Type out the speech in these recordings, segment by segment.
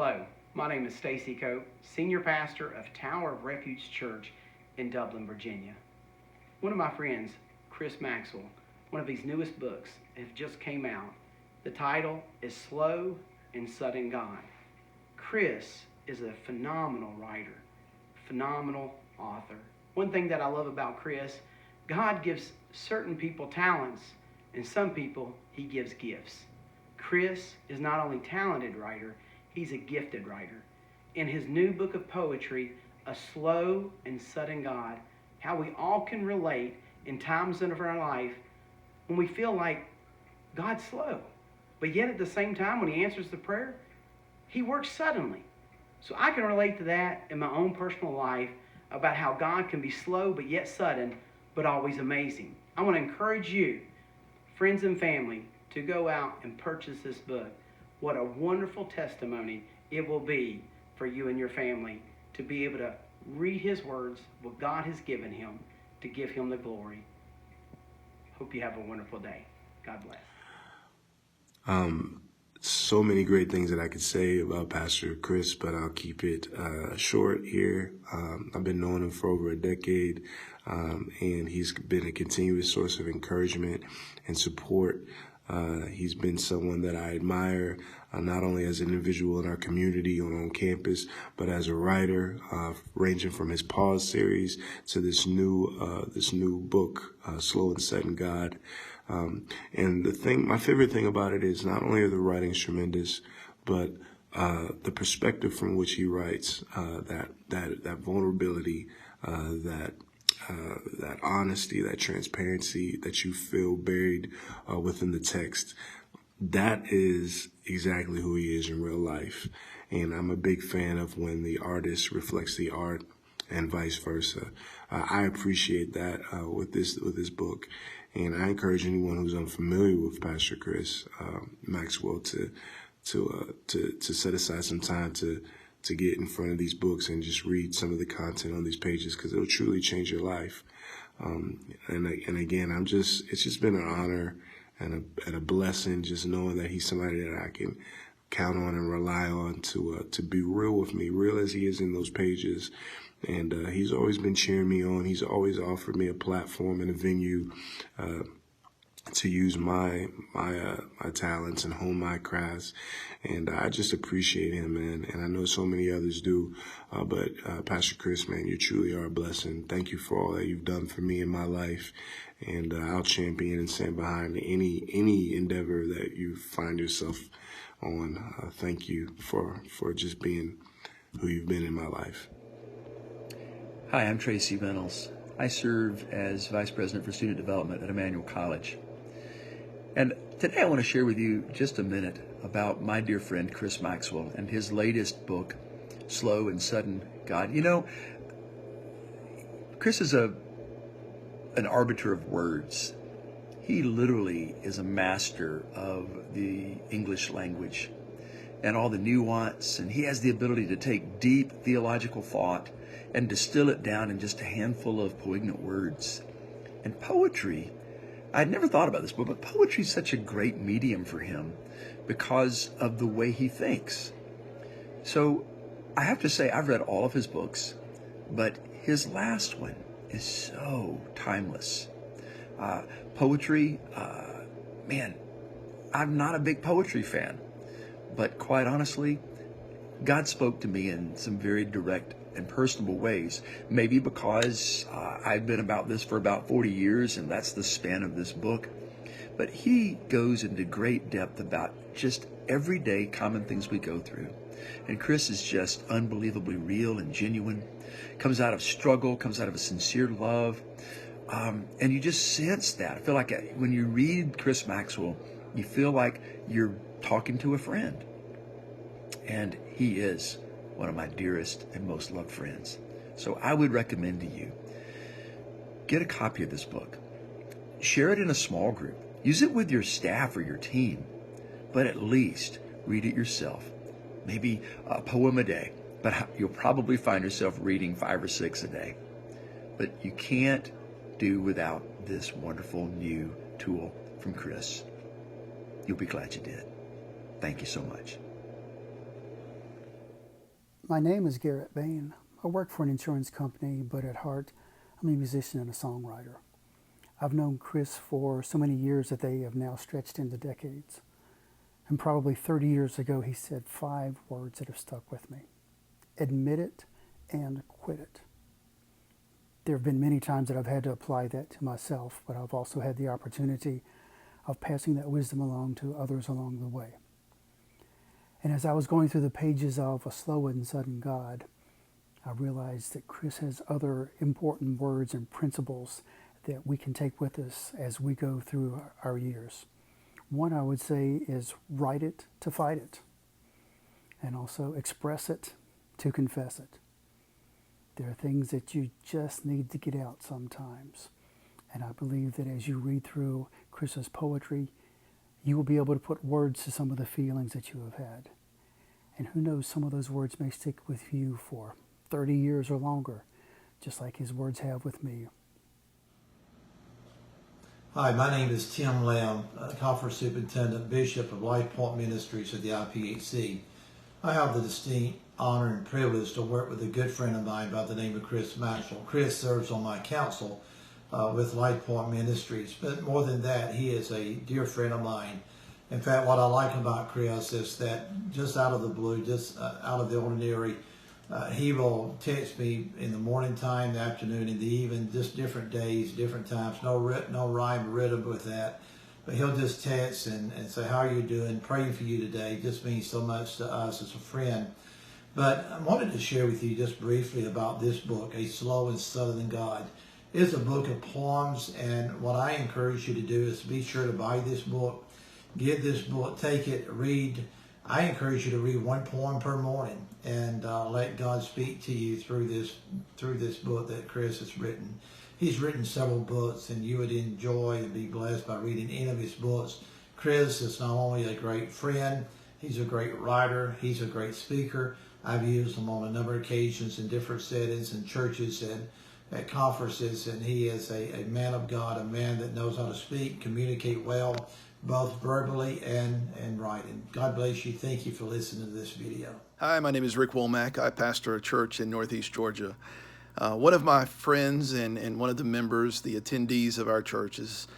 Hello, my name is Stacy Cope, Senior Pastor of Tower of Refuge Church in Dublin, Virginia. One of my friends, Chris Maxwell, one of his newest books has just came out. The title is Slow and Sudden God. Chris is a phenomenal writer, phenomenal author. One thing that I love about Chris, God gives certain people talents, and some people he gives gifts. Chris is not only a talented writer, he's a gifted writer. In his new book of poetry, A Slow and Sudden God, how we all can relate in times of our life when we feel like God's slow. But yet at the same time, when he answers the prayer, he works suddenly. So I can relate to that in my own personal life about how God can be slow but yet sudden, but always amazing. I want to encourage you, friends and family, to go out and purchase this book. What a wonderful testimony it will be for you and your family to be able to read his words, what God has given him, to give him the glory. Hope you have a wonderful day. God bless. So many great things that I could say about Pastor Chris, but I'll keep it short here. I've been knowing him for over a decade, and he's been a continuous source of encouragement and support. He's been someone that I admire, not only as an individual in our community or on campus, but as a writer, ranging from his Pause series to this new book, Slow and Sudden God. And my favorite thing about it is not only are the writings tremendous, but the perspective from which he writes, that vulnerability, that honesty, that transparency that you feel buried within the text. That is exactly who he is in real life. And I'm a big fan of when the artist reflects the art and vice versa. I appreciate that with this book. And I encourage anyone who's unfamiliar with Pastor Chris Maxwell to set aside some time to get in front of these books and just read some of the content on these pages, because it'll truly change your life. And again, it's just been an honor and a blessing just knowing that he's somebody that I can count on and rely on to be real with me, real as he is in those pages. And he's always been cheering me on. He's always offered me a platform and a venue to use my talents and hone my crafts. And I just appreciate him, man. And I know so many others do. But Pastor Chris, man, you truly are a blessing. Thank you for all that you've done for me in my life. And I'll champion and stand behind any endeavor that you find yourself on. Thank you for just being who you've been in my life. Hi, I'm Tracy Reynolds. I serve as Vice President for Student Development at Emmanuel College. And today I want to share with you just a minute about my dear friend Chris Maxwell and his latest book, Slow and Sudden God. You know, Chris is an arbiter of words. He literally is a master of the English language and all the nuance, and he has the ability to take deep theological thought and distill it down in just a handful of poignant words. And poetry, I'd never thought about this book, but poetry is such a great medium for him because of the way he thinks. So I have to say, I've read all of his books, but his last one is so timeless. Poetry, man, I'm not a big poetry fan, but quite honestly, God spoke to me in some very direct and personable ways, maybe because I've been about this for about 40 years, and that's the span of this book. But he goes into great depth about just everyday common things we go through. And Chris is just unbelievably real and genuine, comes out of struggle, comes out of a sincere love. And you just sense that. I feel like when you read Chris Maxwell, you feel like you're talking to a friend. And he is one of my dearest and most loved friends. So I would recommend to you, get a copy of this book. Share it in a small group. Use it with your staff or your team. But at least read it yourself. Maybe a poem a day. But you'll probably find yourself reading 5 or 6 a day. But you can't do without this wonderful new tool from Chris. You'll be glad you did. Thank you so much. My name is Garrett Bain. I work for an insurance company, but at heart, I'm a musician and a songwriter. I've known Chris for so many years that they have now stretched into decades. And probably 30 years ago, he said 5 words that have stuck with me. Admit it and quit it. There have been many times that I've had to apply that to myself, but I've also had the opportunity of passing that wisdom along to others along the way. And as I was going through the pages of A Slow and Sudden God, I realized that Chris has other important words and principles that we can take with us as we go through our years. One I would say is write it to fight it, and also express it to confess it. There are things that you just need to get out sometimes. And I believe that as you read through Chris's poetry, you will be able to put words to some of the feelings that you have had. And who knows, some of those words may stick with you for 30 years or longer, just like his words have with me. Hi, my name is Tim Lamb, Conference Superintendent, Bishop of Life Point Ministries of the IPHC. I have the distinct honor and privilege to work with a good friend of mine by the name of Chris Maxwell. Chris serves on my council with Life Point Ministries, but more than that, he is a dear friend of mine. In fact, what I like about Chris is that just out of the blue, just out of the ordinary, he will text me in the morning time, the afternoon, in the evening, just different days, different times. No rhyme or rhythm with that. But he'll just text and say, how are you doing? Praying for you today. It just means so much to us as a friend. But I wanted to share with you just briefly about this book, A Slow and Sudden God. It's a book of poems, and what I encourage you to do is be sure to buy this book. Get this book, take it, read. I encourage you to read 1 poem per morning and let God speak to you through this book that Chris has written. He's written several books, and you would enjoy and be blessed by reading any of his books. Chris is not only a great friend, he's a great writer, he's a great speaker. I've used him on a number of occasions in different settings in churches and at conferences, and he is a man of God, a man that knows how to speak, communicate well, both verbally and writing. God bless you. Thank you for listening to this video. Hi, my name is Rick Womack. I pastor a church in Northeast Georgia. One of my friends and one of the members, the attendees of our church, is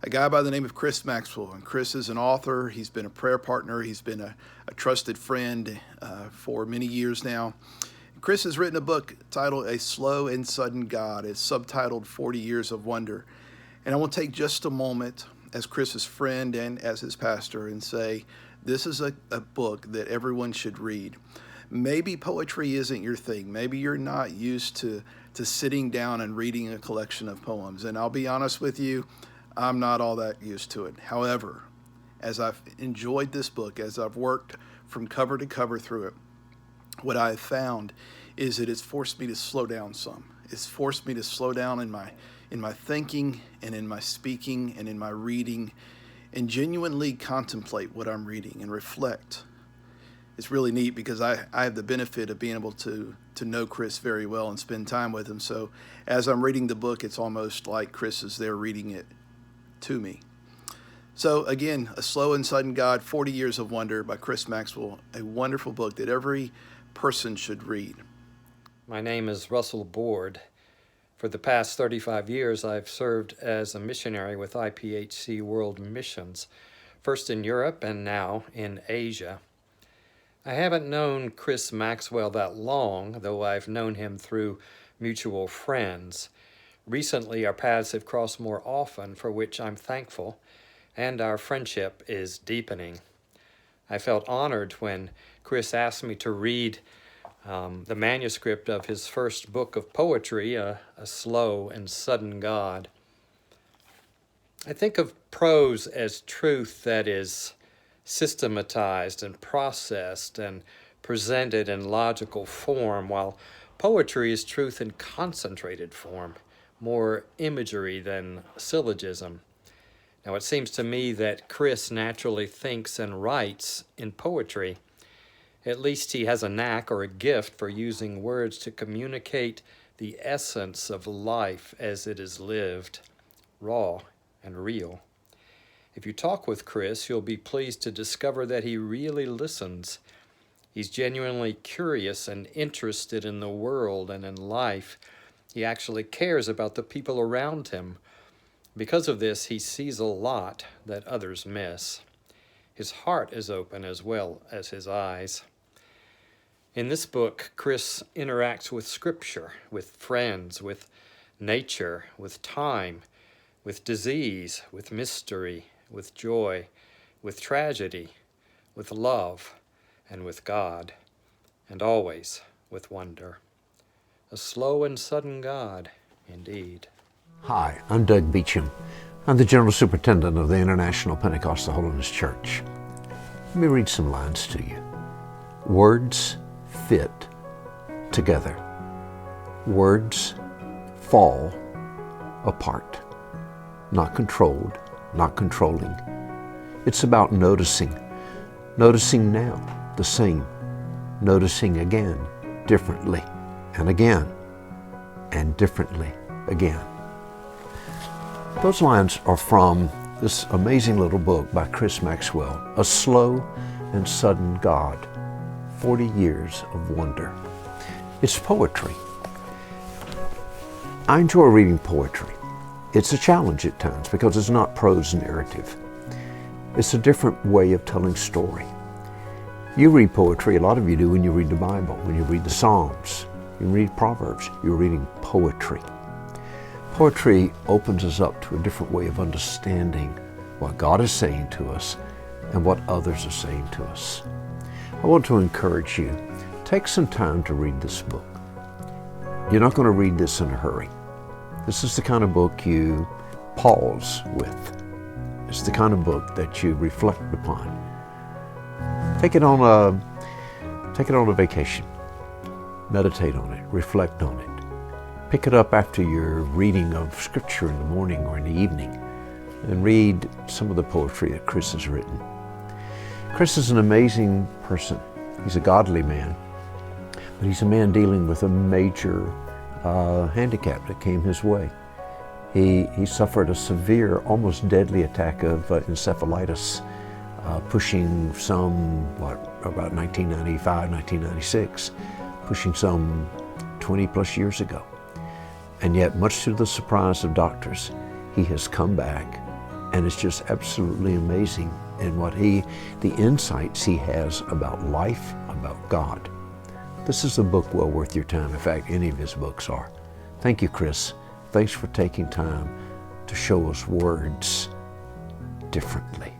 a guy by the name of Chris Maxwell. And Chris is an author. He's been a prayer partner. He's been a trusted friend for many years now. Chris has written a book titled A Slow and Sudden God. It's subtitled 40 Years of Wonder. And I will take just a moment as Chris's friend and as his pastor and say, this is a book that everyone should read. Maybe poetry isn't your thing. Maybe you're not used to sitting down and reading a collection of poems. And I'll be honest with you, I'm not all that used to it. However, as I've enjoyed this book, as I've worked from cover to cover through it, what I have found is that it's forced me to slow down some. It's forced me to slow down in my thinking and in my speaking and in my reading and genuinely contemplate what I'm reading and reflect. It's really neat because I have the benefit of being able to know Chris very well and spend time with him. So as I'm reading the book, it's almost like Chris is there reading it to me. So again, A Slow and Sudden God, 40 Years of Wonder by Chris Maxwell, a wonderful book that every person should read. My name is Russell Board. For the past 35 years, I've served as a missionary with IPHC World Missions, first in Europe and now in Asia. I haven't known Chris Maxwell that long, though I've known him through mutual friends. Recently, our paths have crossed more often, for which I'm thankful, and our friendship is deepening. I felt honored when Chris asked me to read the manuscript of his first book of poetry, A Slow and Sudden God. I think of prose as truth that is systematized and processed and presented in logical form, while poetry is truth in concentrated form, more imagery than syllogism. Now, it seems to me that Chris naturally thinks and writes in poetry. At least he has a knack or a gift for using words to communicate the essence of life as it is lived, raw and real. If you talk with Chris, you'll be pleased to discover that he really listens. He's genuinely curious and interested in the world and in life. He actually cares about the people around him. Because of this, he sees a lot that others miss. His heart is open as well as his eyes. In this book, Chris interacts with Scripture, with friends, with nature, with time, with disease, with mystery, with joy, with tragedy, with love, and with God, and always with wonder. A slow and sudden God, indeed. Hi, I'm Doug Beecham. I'm the General Superintendent of the International Pentecostal Holiness Church. Let me read some lines to you. Words fit together. Words fall apart. Not controlled, not controlling. It's about noticing. Noticing now, the same. Noticing again, differently, and again, and differently again. Those lines are from this amazing little book by Chris Maxwell, A Slow and Sudden God, 40 Years of Wonder. It's poetry. I enjoy reading poetry. It's a challenge at times because it's not prose narrative. It's a different way of telling story. You read poetry, a lot of you do when you read the Bible, when you read the Psalms, you read Proverbs, you're reading poetry. Poetry opens us up to a different way of understanding what God is saying to us and what others are saying to us. I want to encourage you, take some time to read this book. You're not going to read this in a hurry. This is the kind of book you pause with. It's the kind of book that you reflect upon. Take it on a vacation. Meditate on it, reflect on it. Pick it up after your reading of Scripture in the morning or in the evening and read some of the poetry that Chris has written. Chris is an amazing person. He's a godly man, but he's a man dealing with a major handicap that came his way. He suffered a severe, almost deadly attack of encephalitis, pushing some, about 1995, 1996, pushing some 20 plus years ago. And yet, much to the surprise of doctors, he has come back, and it's just absolutely amazing in the insights he has about life, about God. This is a book well worth your time. In fact, any of his books are. Thank you, Chris. Thanks for taking time to show us words differently.